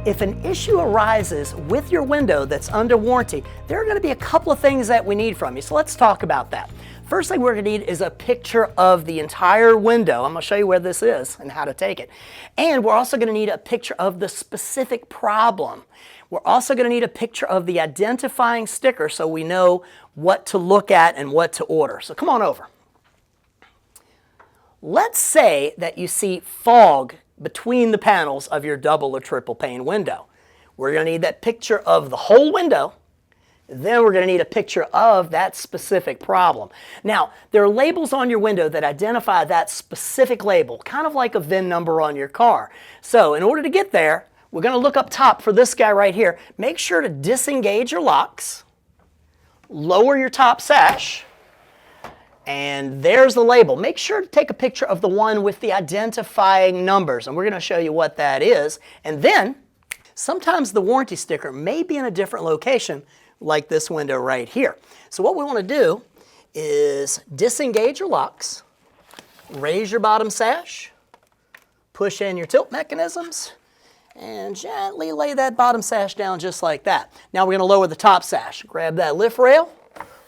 If an issue arises with your window that's under warranty, there are going to be a couple of things that we need from you. So let's talk about that. First thing we're going to need is a picture of the entire window. I'm going to show you where this is and how to take it. And we're also going to need a picture of the specific problem. We're also going to need a picture of the identifying sticker so we know what to look at and what to order. So come on over. Let's say that you see fog between the panels of your double or triple pane window. We're going to need that picture of the whole window. Then we're going to need a picture of that specific problem. Now, there are labels on your window that identify that specific label, kind of like a VIN number on your car. So in order to get there, we're going to look up top for this guy right here. Make sure to disengage your locks, lower your top sash, and there's the label. Make sure to take a picture of the one with the identifying numbers, and we're going to show you what that is. And then, sometimes the warranty sticker may be in a different location, like this window right here. So what we want to do is disengage your locks, raise your bottom sash, push in your tilt mechanisms, and gently lay that bottom sash down just like that. Now we're going to lower the top sash. Grab that lift rail,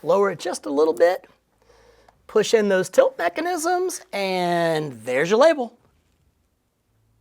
lower it just a little bit, push in those tilt mechanisms, and there's your label.